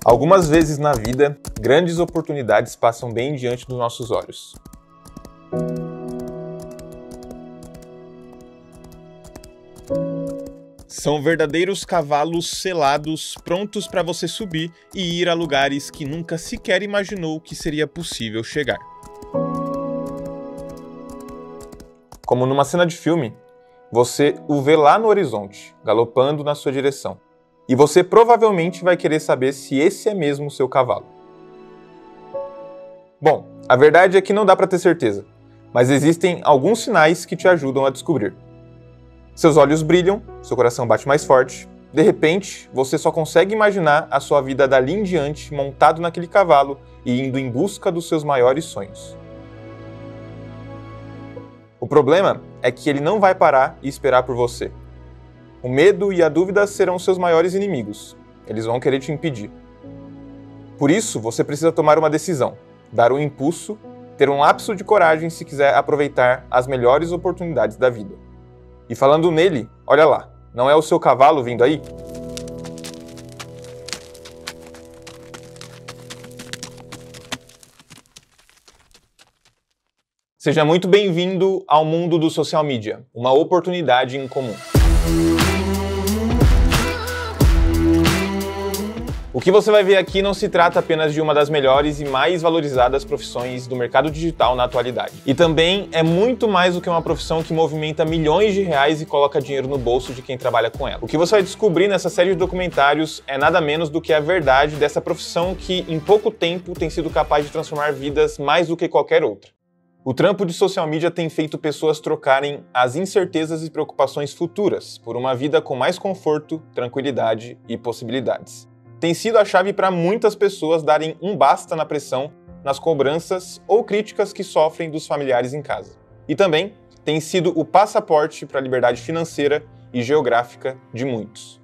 Algumas vezes na vida, grandes oportunidades passam bem diante dos nossos olhos. São verdadeiros cavalos selados, prontos para você subir e ir a lugares que nunca sequer imaginou que seria possível chegar. Como numa cena de filme, você o vê lá no horizonte, galopando na sua direção. E você provavelmente vai querer saber se esse é mesmo o seu cavalo. Bom, a verdade é que não dá para ter certeza, mas existem alguns sinais que te ajudam a descobrir. Seus olhos brilham, seu coração bate mais forte. De repente, você só consegue imaginar a sua vida dali em diante montado naquele cavalo e indo em busca dos seus maiores sonhos. O problema é que ele não vai parar e esperar por você. O medo e a dúvida serão seus maiores inimigos. Eles vão querer te impedir. Por isso, você precisa tomar uma decisão, dar um impulso, ter um lapso de coragem se quiser aproveitar as melhores oportunidades da vida. E falando nele, olha lá, não é o seu cavalo vindo aí? Seja muito bem-vindo ao mundo do social media, uma oportunidade em comum. O que você vai ver aqui não se trata apenas de uma das melhores e mais valorizadas profissões do mercado digital na atualidade. E também é muito mais do que uma profissão que movimenta milhões de reais e coloca dinheiro no bolso de quem trabalha com ela. O que você vai descobrir nessa série de documentários é nada menos do que a verdade dessa profissão que, em pouco tempo, tem sido capaz de transformar vidas mais do que qualquer outra. O trampo de social media tem feito pessoas trocarem as incertezas e preocupações futuras por uma vida com mais conforto, tranquilidade e possibilidades. Tem sido a chave para muitas pessoas darem um basta na pressão, nas cobranças ou críticas que sofrem dos familiares em casa. E também tem sido o passaporte para a liberdade financeira e geográfica de muitos.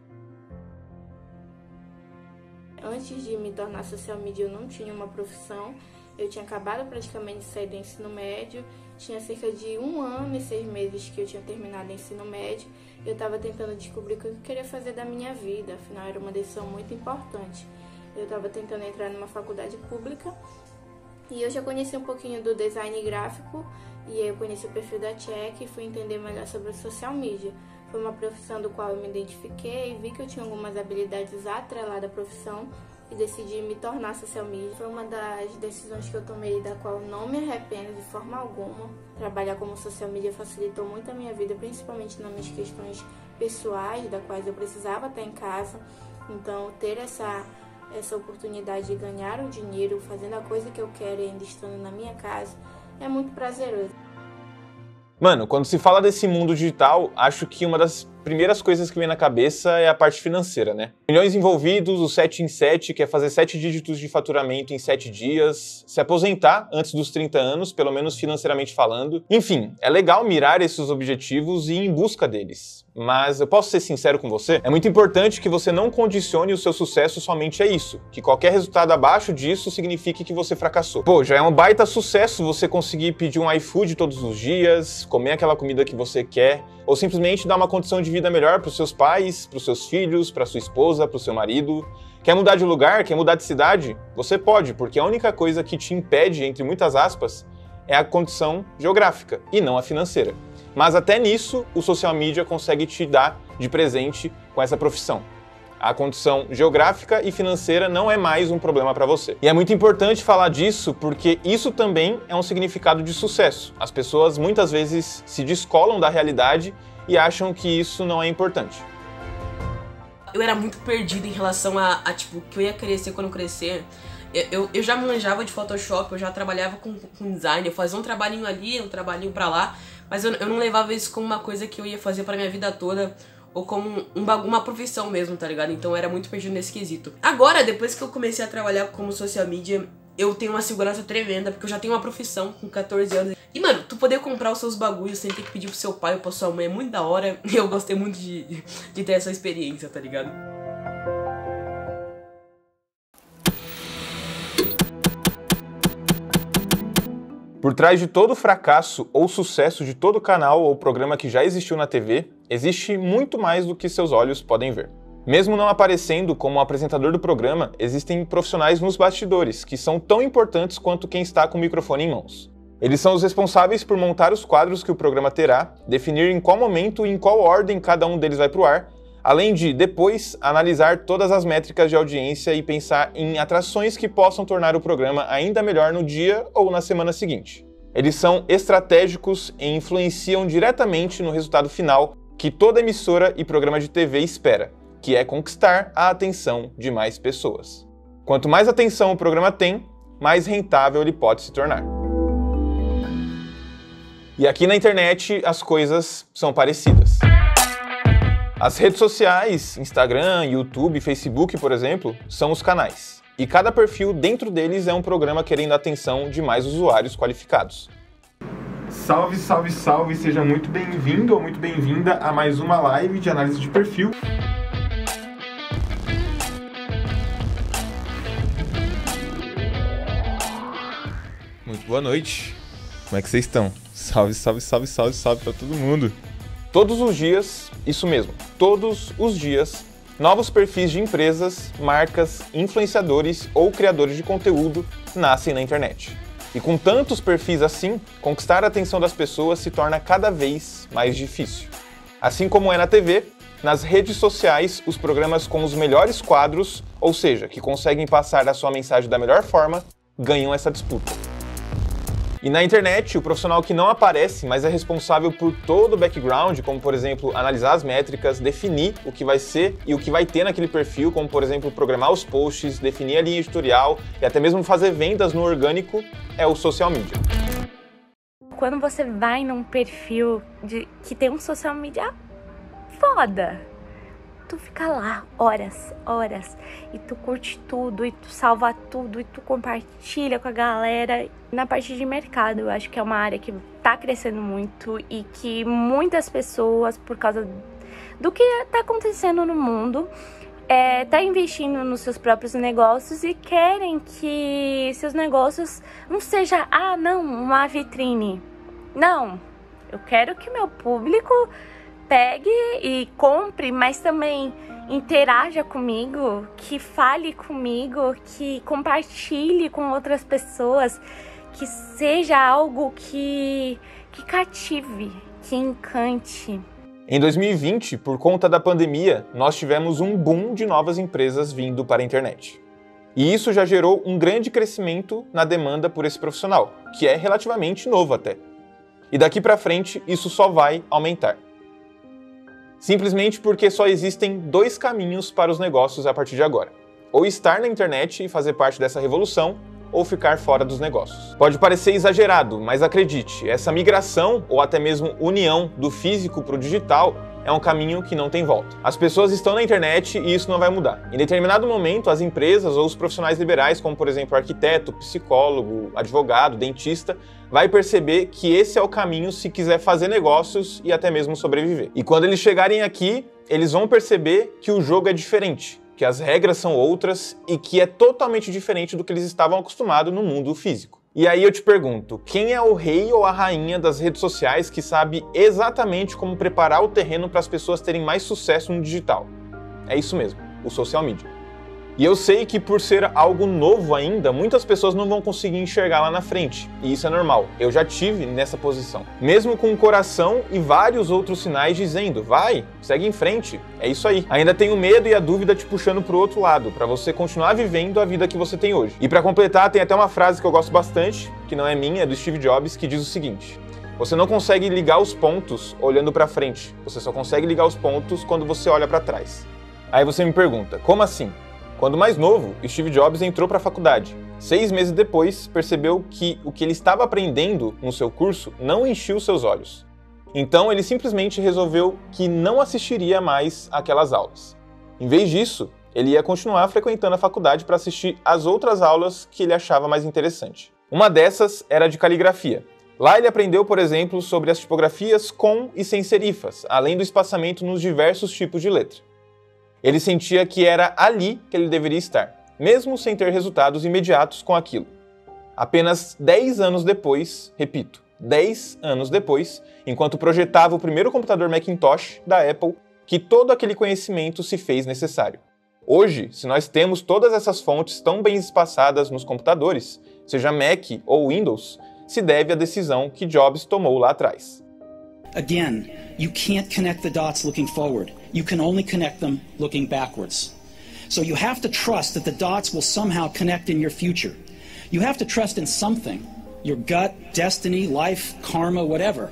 Antes de me tornar social media, eu não tinha uma profissão. Eu tinha acabado praticamente de sair do ensino médio, tinha cerca de 1 ano e 6 meses que eu tinha terminado o ensino médio. Eu estava tentando descobrir o que eu queria fazer da minha vida, afinal era uma decisão muito importante. Eu estava tentando entrar numa faculdade pública e eu já conheci um pouquinho do design gráfico e aí eu conheci o perfil da Check e fui entender melhor sobre o social media. Foi uma profissão do qual eu me identifiquei, vi que eu tinha algumas habilidades atreladas à profissão e decidi me tornar social media. Foi uma das decisões que eu tomei da qual não me arrependo de forma alguma. Trabalhar como social media facilitou muito a minha vida, principalmente nas minhas questões pessoais, da quais eu precisava estar em casa. Então, ter essa oportunidade de ganhar um dinheiro fazendo a coisa que eu quero e ainda estando na minha casa é muito prazeroso. Mano, quando se fala desse mundo digital, acho que uma das primeiras coisas que vem na cabeça é a parte financeira, né? Milhões envolvidos, o 7 em 7, que é fazer 7 dígitos de faturamento em 7 dias, se aposentar antes dos 30 anos, pelo menos financeiramente falando. Enfim, é legal mirar esses objetivos e ir em busca deles. Mas eu posso ser sincero com você? É muito importante que você não condicione o seu sucesso somente a isso, que qualquer resultado abaixo disso signifique que você fracassou. Pô, já é um baita sucesso você conseguir pedir um iFood todos os dias, comer aquela comida que você quer, ou simplesmente dar uma condição de vida melhor para os seus pais, para os seus filhos, para sua esposa, para o seu marido. Quer mudar de lugar? Quer mudar de cidade? Você pode, porque a única coisa que te impede, entre muitas aspas, é a condição geográfica e não a financeira. Mas até nisso, o social media consegue te dar de presente com essa profissão. A condição geográfica e financeira não é mais um problema para você. E é muito importante falar disso porque isso também é um significado de sucesso. As pessoas muitas vezes se descolam da realidade e acham que isso não é importante. Eu era muito perdido em relação a tipo, o que eu ia querer ser quando eu crescer. Eu já manjava de Photoshop, eu já trabalhava com design, eu fazia um trabalhinho ali, um trabalhinho pra lá, mas eu não levava isso como uma coisa que eu ia fazer pra minha vida toda, ou como uma profissão mesmo, tá ligado? Então eu era muito perdido nesse quesito. Agora, depois que eu comecei a trabalhar como social media, eu tenho uma segurança tremenda, porque eu já tenho uma profissão com 14 anos. E, mano, tu poder comprar os seus bagulhos sem ter que pedir pro seu pai ou pra sua mãe é muito da hora. E eu gostei muito de ter essa experiência, tá ligado? Por Por trás de todo fracasso ou sucesso de todo canal ou programa que já existiu na TV, existe muito mais do que seus olhos podem ver. Mesmo não aparecendo como apresentador do programa, existem profissionais nos bastidores, que são tão importantes quanto quem está com o microfone em mãos. Eles são os responsáveis por montar os quadros que o programa terá, definir em qual momento e em qual ordem cada um deles vai para o ar, além de, depois, analisar todas as métricas de audiência e pensar em atrações que possam tornar o programa ainda melhor no dia ou na semana seguinte. Eles são estratégicos e influenciam diretamente no resultado final que toda emissora e programa de TV espera, que é conquistar a atenção de mais pessoas. Quanto mais atenção o programa tem, mais rentável ele pode se tornar. E aqui na internet as coisas são parecidas. As redes sociais, Instagram, YouTube, Facebook, por exemplo, são os canais. E cada perfil dentro deles é um programa querendo a atenção de mais usuários qualificados. Salve, salve, salve! Seja muito bem-vindo ou muito bem-vinda a mais uma live de análise de perfil. Muito boa noite. Como é que vocês estão? Salve, salve, salve, salve, salve para todo mundo. Todos os dias, isso mesmo, todos os dias, novos perfis de empresas, marcas, influenciadores ou criadores de conteúdo nascem na internet. E com tantos perfis assim, conquistar a atenção das pessoas se torna cada vez mais difícil. Assim como é na TV, nas redes sociais, os programas com os melhores quadros, ou seja, que conseguem passar a sua mensagem da melhor forma, ganham essa disputa. E na internet, o profissional que não aparece, mas é responsável por todo o background, como por exemplo, analisar as métricas, definir o que vai ser e o que vai ter naquele perfil, como por exemplo, programar os posts, definir a linha editorial e até mesmo fazer vendas no orgânico, é o social media. Quando você vai num perfil que tem um social media foda, tu fica lá horas, e tu curte tudo, e tu salva tudo, e tu compartilha com a galera. Na parte de mercado, eu acho que é uma área que tá crescendo muito e que muitas pessoas, por causa do que tá acontecendo no mundo, tá investindo nos seus próprios negócios e querem que seus negócios não seja, uma vitrine. Não, eu quero que meu público pegue e compre, mas também interaja comigo, que fale comigo, que compartilhe com outras pessoas, que seja algo que cative, que encante. Em 2020, por conta da pandemia, nós tivemos um boom de novas empresas vindo para a internet. E isso já gerou um grande crescimento na demanda por esse profissional, que é relativamente novo até. E daqui para frente, isso só vai aumentar. Simplesmente porque só existem dois caminhos para os negócios a partir de agora. Ou estar na internet e fazer parte dessa revolução, ou ficar fora dos negócios. Pode parecer exagerado, mas acredite, essa migração ou até mesmo união do físico para o digital é um caminho que não tem volta. As pessoas estão na internet e isso não vai mudar. Em determinado momento, as empresas ou os profissionais liberais, como por exemplo arquiteto, psicólogo, advogado, dentista, vai perceber que esse é o caminho se quiser fazer negócios e até mesmo sobreviver. E quando eles chegarem aqui, eles vão perceber que o jogo é diferente, que as regras são outras e que é totalmente diferente do que eles estavam acostumados no mundo físico. E aí eu te pergunto, quem é o rei ou a rainha das redes sociais que sabe exatamente como preparar o terreno para as pessoas terem mais sucesso no digital? É isso mesmo, o social media. E eu sei que por ser algo novo ainda, muitas pessoas não vão conseguir enxergar lá na frente. E isso é normal, eu já tive nessa posição. Mesmo com o coração e vários outros sinais dizendo, vai, segue em frente, é isso aí. Ainda tem o medo e a dúvida te puxando pro outro lado, para você continuar vivendo a vida que você tem hoje. E para completar, tem até uma frase que eu gosto bastante, que não é minha, é do Steve Jobs, que diz o seguinte: você não consegue ligar os pontos olhando para frente, você só consegue ligar os pontos quando você olha para trás. Aí você me pergunta, como assim? Quando mais novo, Steve Jobs entrou para a faculdade. 6 meses depois, percebeu que o que ele estava aprendendo no seu curso não enchia os seus olhos. Então, ele simplesmente resolveu que não assistiria mais aquelas aulas. Em vez disso, ele ia continuar frequentando a faculdade para assistir às outras aulas que ele achava mais interessante. Uma dessas era de caligrafia. Lá ele aprendeu, por exemplo, sobre as tipografias com e sem serifas, além do espaçamento nos diversos tipos de letra. Ele sentia que era ali que ele deveria estar, mesmo sem ter resultados imediatos com aquilo. Apenas 10 anos depois, repito, 10 anos depois, enquanto projetava o primeiro computador Macintosh da Apple, que todo aquele conhecimento se fez necessário. Hoje, se nós temos todas essas fontes tão bem espaçadas nos computadores, seja Mac ou Windows, se deve à decisão que Jobs tomou lá atrás. Again, you can't connect the dots looking forward. You can only connect them looking backwards. So you have to trust that the dots will somehow connect in your future. You have to trust in something, your gut, destiny, life, karma, whatever.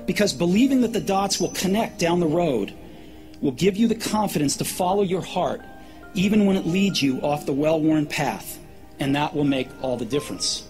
Because believing that the dots will connect down the road will give you the confidence to follow your heart, even when it leads you off the well-worn path. And that will make all the difference.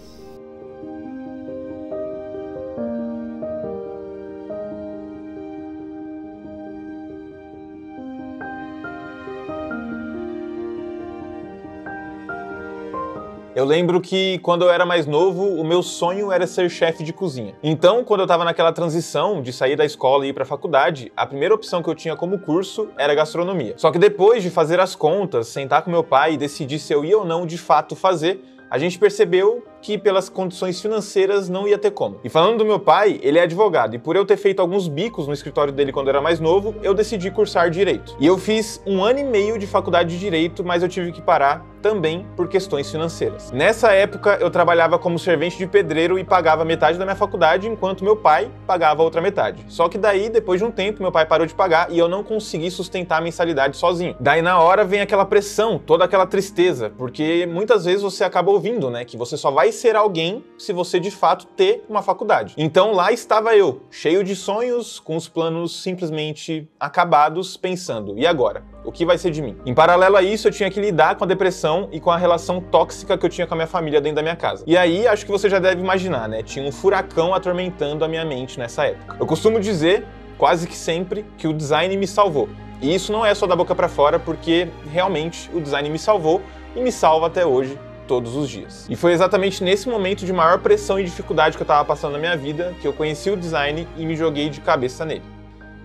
Eu lembro que, quando eu era mais novo, o meu sonho era ser chefe de cozinha. Então, quando eu estava naquela transição de sair da escola e ir para a faculdade, a primeira opção que eu tinha como curso era gastronomia. Só que depois de fazer as contas, sentar com meu pai e decidir se eu ia ou não de fato fazer, a gente percebeu que pelas condições financeiras não ia ter como. E falando do meu pai, ele é advogado, e por eu ter feito alguns bicos no escritório dele quando eu era mais novo, eu decidi cursar Direito. E eu fiz 1 ano e meio de faculdade de Direito, mas eu tive que parar também por questões financeiras. Nessa época, eu trabalhava como servente de pedreiro e pagava metade da minha faculdade, enquanto meu pai pagava a outra metade. Só que daí, depois de um tempo, meu pai parou de pagar e eu não consegui sustentar a mensalidade sozinho. Daí na hora vem aquela pressão, toda aquela tristeza, porque muitas vezes você acaba ouvindo, né, que você só vai ser alguém se você de fato ter uma faculdade. Então lá estava eu, cheio de sonhos, com os planos simplesmente acabados, pensando, e agora? O que vai ser de mim? Em paralelo a isso, eu tinha que lidar com a depressão e com a relação tóxica que eu tinha com a minha família dentro da minha casa. E aí, acho que você já deve imaginar, né? Tinha um furacão atormentando a minha mente nessa época. Eu costumo dizer, quase que sempre, que o design me salvou. E isso não é só da boca pra fora, porque realmente o design me salvou e me salva até hoje, todos os dias. E foi exatamente nesse momento de maior pressão e dificuldade que eu estava passando na minha vida que eu conheci o design e me joguei de cabeça nele.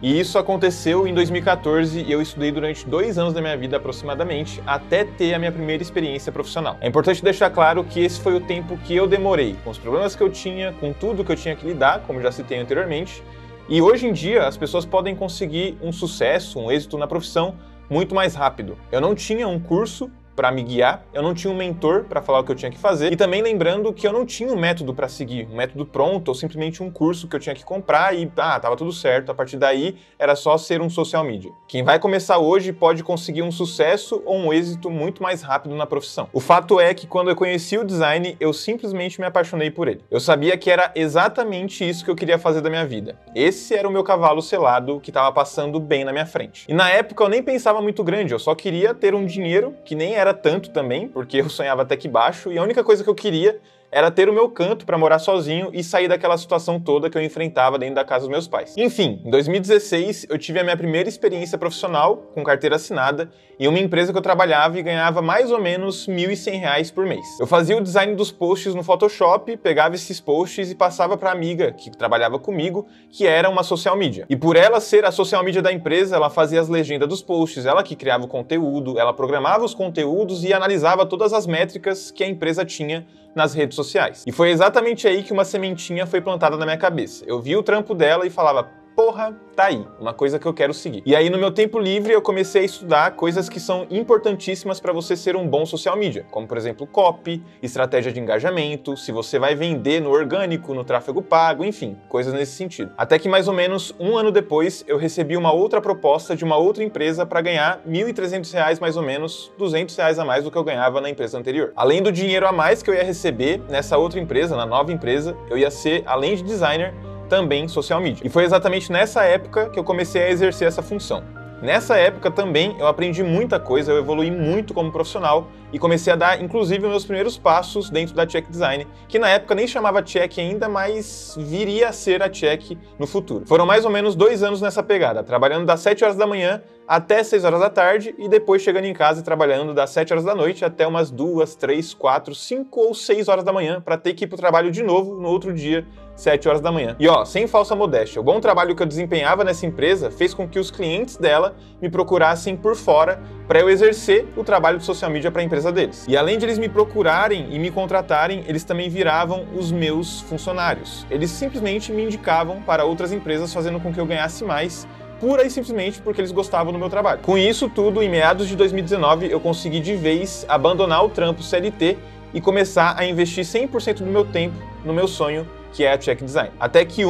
E isso aconteceu em 2014 e eu estudei durante 2 anos da minha vida aproximadamente até ter a minha primeira experiência profissional. É importante deixar claro que esse foi o tempo que eu demorei, com os problemas que eu tinha, com tudo que eu tinha que lidar, como já citei anteriormente, e hoje em dia as pessoas podem conseguir um sucesso, um êxito na profissão muito mais rápido. Eu não tinha um curso para me guiar, eu não tinha um mentor para falar o que eu tinha que fazer, e também lembrando que eu não tinha um método para seguir, um método pronto, ou simplesmente um curso que eu tinha que comprar e, tava tudo certo, a partir daí era só ser um social media. Quem vai começar hoje pode conseguir um sucesso ou um êxito muito mais rápido na profissão. O fato é que quando eu conheci o design, eu simplesmente me apaixonei por ele. Eu sabia que era exatamente isso que eu queria fazer da minha vida. Esse era o meu cavalo selado que estava passando bem na minha frente. E na época eu nem pensava muito grande, eu só queria ter um dinheiro que nem era tanto também, porque eu sonhava até que baixo, e a única coisa que eu queria era ter o meu canto para morar sozinho e sair daquela situação toda que eu enfrentava dentro da casa dos meus pais. Enfim, em 2016 eu tive a minha primeira experiência profissional com carteira assinada em uma empresa que eu trabalhava e ganhava mais ou menos R$ 1.100 por mês. Eu fazia o design dos posts no Photoshop, pegava esses posts e passava para a amiga que trabalhava comigo, que era uma social media. E por ela ser a social media da empresa, ela fazia as legendas dos posts, ela que criava o conteúdo, ela programava os conteúdos e analisava todas as métricas que a empresa tinha nas redes sociais. E foi exatamente aí que uma sementinha foi plantada na minha cabeça. Eu vi o trampo dela e falava, porra, tá aí, uma coisa que eu quero seguir. E aí no meu tempo livre eu comecei a estudar coisas que são importantíssimas para você ser um bom social media, como por exemplo copy, estratégia de engajamento, se você vai vender no orgânico, no tráfego pago, enfim, coisas nesse sentido. Até que mais ou menos 1 ano depois eu recebi uma outra proposta de uma outra empresa para ganhar R$ 1.300 mais ou menos, R$ 200 a mais do que eu ganhava na empresa anterior. Além do dinheiro a mais que eu ia receber nessa outra empresa, na nova empresa, eu ia ser, além de designer, também social media. E foi exatamente nessa época que eu comecei a exercer essa função. Nessa época também eu aprendi muita coisa, eu evolui muito como profissional e comecei a dar, inclusive, meus primeiros passos dentro da Check Design, que na época nem chamava Check ainda, mas viria a ser a Check no futuro. Foram mais ou menos 2 anos nessa pegada, trabalhando das 7 horas da manhã até 6 horas da tarde e depois chegando em casa e trabalhando das 7 horas da noite até umas 2, 3, 4, 5 ou 6 horas da manhã para ter que ir pro trabalho de novo no outro dia, 7 horas da manhã. E sem falsa modéstia, o bom trabalho que eu desempenhava nessa empresa fez com que os clientes dela me procurassem por fora para eu exercer o trabalho de social media para a empresa empresa deles. E além de eles me procurarem e me contratarem, eles também viravam os meus funcionários. Eles simplesmente me indicavam para outras empresas, fazendo com que eu ganhasse mais, pura e simplesmente porque eles gostavam do meu trabalho. Com isso tudo, em meados de 2019, eu consegui de vez abandonar o trampo CLT e começar a investir 100% do meu tempo no meu sonho, que é a Check Design. Até que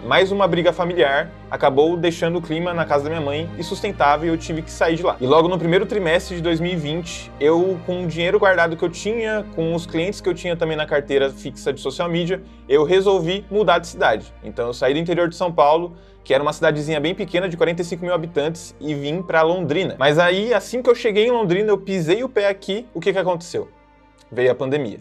mais uma briga familiar acabou deixando o clima na casa da minha mãe insustentável e eu tive que sair de lá. E logo no primeiro trimestre de 2020, eu, com o dinheiro guardado que eu tinha, com os clientes que eu tinha também na carteira fixa de social media, eu resolvi mudar de cidade. Então eu saí do interior de São Paulo, que era uma cidadezinha bem pequena de 45 mil habitantes, e vim para Londrina. Mas aí, assim que eu cheguei em Londrina, eu pisei o pé aqui, o que aconteceu? Veio a pandemia.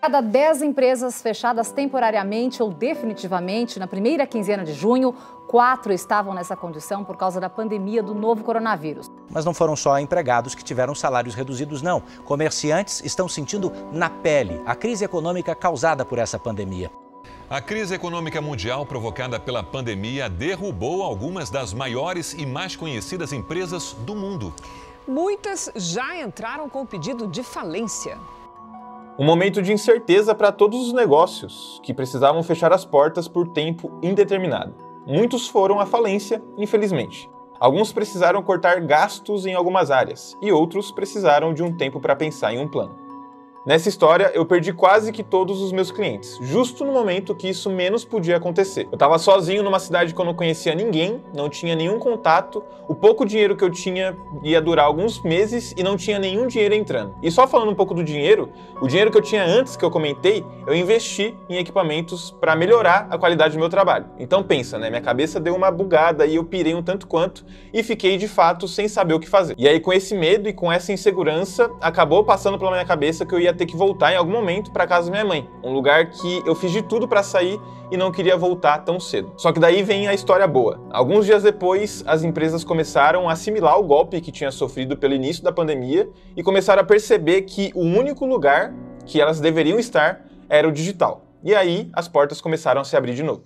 Cada 10 empresas fechadas temporariamente ou definitivamente na primeira quinzena de junho, 4 estavam nessa condição por causa da pandemia do novo coronavírus. Mas não foram só empregados que tiveram salários reduzidos, não. Comerciantes estão sentindo na pele a crise econômica causada por essa pandemia. A crise econômica mundial provocada pela pandemia derrubou algumas das maiores e mais conhecidas empresas do mundo. Muitas já entraram com pedido de falência. Um momento de incerteza para todos os negócios, que precisavam fechar as portas por tempo indeterminado. Muitos foram à falência, infelizmente. Alguns precisaram cortar gastos em algumas áreas, e outros precisaram de um tempo para pensar em um plano. Nessa história, eu perdi quase que todos os meus clientes, justo no momento que isso menos podia acontecer. Eu estava sozinho numa cidade que eu não conhecia ninguém, não tinha nenhum contato, o pouco dinheiro que eu tinha ia durar alguns meses e não tinha nenhum dinheiro entrando. E só falando um pouco do dinheiro, o dinheiro que eu tinha antes, que eu comentei, eu investi em equipamentos para melhorar a qualidade do meu trabalho. Então pensa, né? Minha cabeça deu uma bugada e eu pirei um tanto quanto e fiquei de fato sem saber o que fazer. E aí com esse medo e com essa insegurança, acabou passando pela minha cabeça que eu ia ter que voltar em algum momento para casa da minha mãe, um lugar que eu fiz de tudo para sair e não queria voltar tão cedo. Só que daí vem a história boa. Alguns dias depois, as empresas começaram a assimilar o golpe que tinha sofrido pelo início da pandemia e começaram a perceber que o único lugar que elas deveriam estar era o digital. E aí, as portas começaram a se abrir de novo.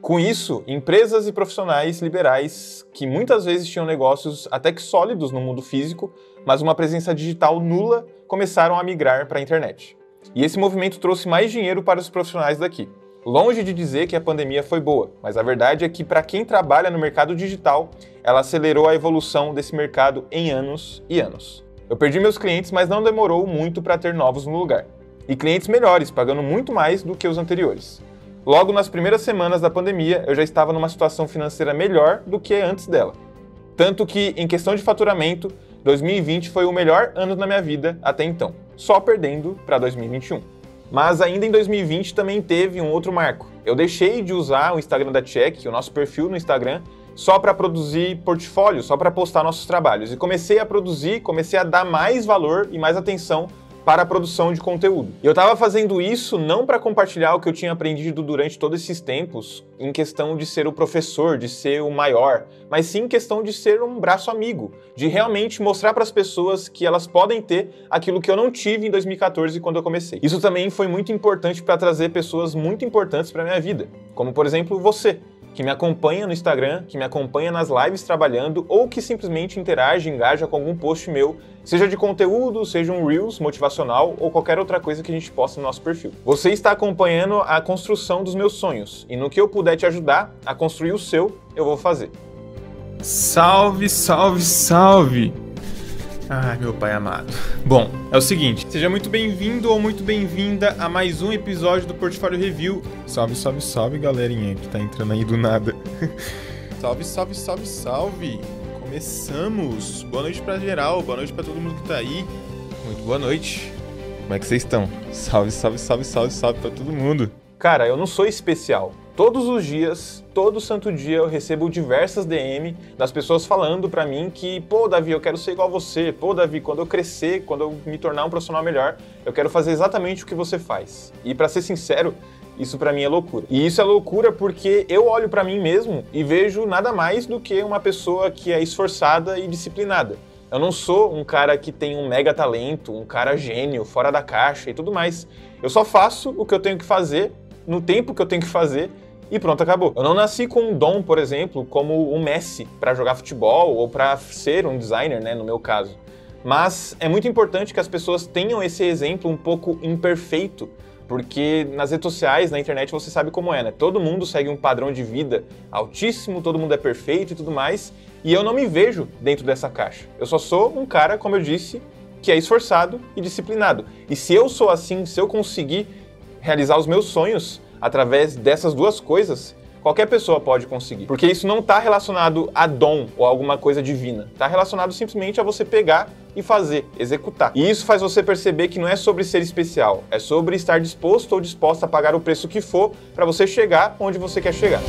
Com isso, empresas e profissionais liberais, que muitas vezes tinham negócios até que sólidos no mundo físico, mas uma presença digital nula, começaram a migrar para a internet. E esse movimento trouxe mais dinheiro para os profissionais daqui. Longe de dizer que a pandemia foi boa, mas a verdade é que para quem trabalha no mercado digital, ela acelerou a evolução desse mercado em anos e anos. Eu perdi meus clientes, mas não demorou muito para ter novos no lugar. E clientes melhores, pagando muito mais do que os anteriores. Logo nas primeiras semanas da pandemia, eu já estava numa situação financeira melhor do que antes dela. Tanto que, em questão de faturamento, 2020 foi o melhor ano da minha vida até então, só perdendo para 2021. Mas ainda em 2020 também teve um outro marco. Eu deixei de usar o Instagram da Check, o nosso perfil no Instagram, só para produzir portfólio, só para postar nossos trabalhos. E comecei a dar mais valor e mais atenção para a produção de conteúdo. E eu estava fazendo isso não para compartilhar o que eu tinha aprendido durante todos esses tempos, em questão de ser o professor, de ser o maior, mas sim em questão de ser um braço amigo, de realmente mostrar para as pessoas que elas podem ter aquilo que eu não tive em 2014 quando eu comecei. Isso também foi muito importante para trazer pessoas muito importantes para a minha vida, como por exemplo você, que me acompanha no Instagram, que me acompanha nas lives trabalhando ou que simplesmente interage, engaja com algum post meu, seja de conteúdo, seja um Reels motivacional ou qualquer outra coisa que a gente posta no nosso perfil. Você está acompanhando a construção dos meus sonhos e no que eu puder te ajudar a construir o seu, eu vou fazer. Salve, salve, salve! Ai, meu pai amado. Bom, é o seguinte, seja muito bem-vindo ou muito bem-vinda a mais um episódio do Portfólio Review. Salve, salve, salve, galerinha que tá entrando aí do nada. Salve, salve, salve, salve! Começamos! Boa noite pra geral, boa noite pra todo mundo que tá aí. Muito boa noite. Como é que vocês estão? Salve, salve, salve, salve, salve pra todo mundo. Cara, eu não sou especial. Todos os dias, todo santo dia, eu recebo diversas DM das pessoas falando pra mim que, pô, Davi, eu quero ser igual a você. Pô, Davi, quando eu crescer, quando eu me tornar um profissional melhor, eu quero fazer exatamente o que você faz. E pra ser sincero, isso pra mim é loucura. E isso é loucura porque eu olho pra mim mesmo e vejo nada mais do que uma pessoa que é esforçada e disciplinada. Eu não sou um cara que tem um mega talento, um cara gênio, fora da caixa e tudo mais. Eu só faço o que eu tenho que fazer, no tempo que eu tenho que fazer, e pronto, acabou. Eu não nasci com um dom, por exemplo, como o Messi para jogar futebol ou para ser um designer, né, no meu caso. Mas é muito importante que as pessoas tenham esse exemplo um pouco imperfeito, porque nas redes sociais, na internet, você sabe como é, né? Todo mundo segue um padrão de vida altíssimo, todo mundo é perfeito e tudo mais, e eu não me vejo dentro dessa caixa. Eu só sou um cara, como eu disse, que é esforçado e disciplinado. E se eu sou assim, se eu conseguir realizar os meus sonhos através dessas duas coisas, qualquer pessoa pode conseguir. Porque isso não está relacionado a dom ou a alguma coisa divina. Está relacionado simplesmente a você pegar e fazer, executar. E isso faz você perceber que não é sobre ser especial, é sobre estar disposto ou disposta a pagar o preço que for para você chegar onde você quer chegar.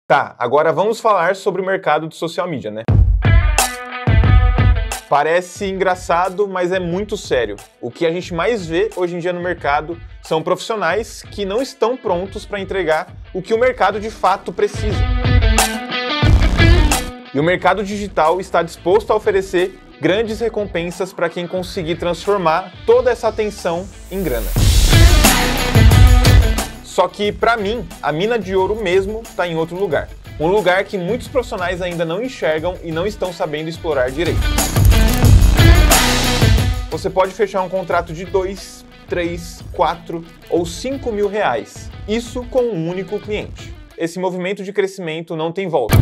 Tá, agora vamos falar sobre o mercado de social media, né? Parece engraçado, mas é muito sério. O que a gente mais vê hoje em dia no mercado são profissionais que não estão prontos para entregar o que o mercado de fato precisa. E o mercado digital está disposto a oferecer grandes recompensas para quem conseguir transformar toda essa atenção em grana. Só que, para mim, a mina de ouro mesmo está em outro lugar. Um lugar que muitos profissionais ainda não enxergam e não estão sabendo explorar direito. Você pode fechar um contrato de 2, 3, 4 ou 5 mil reais. Isso com um único cliente. Esse movimento de crescimento não tem volta.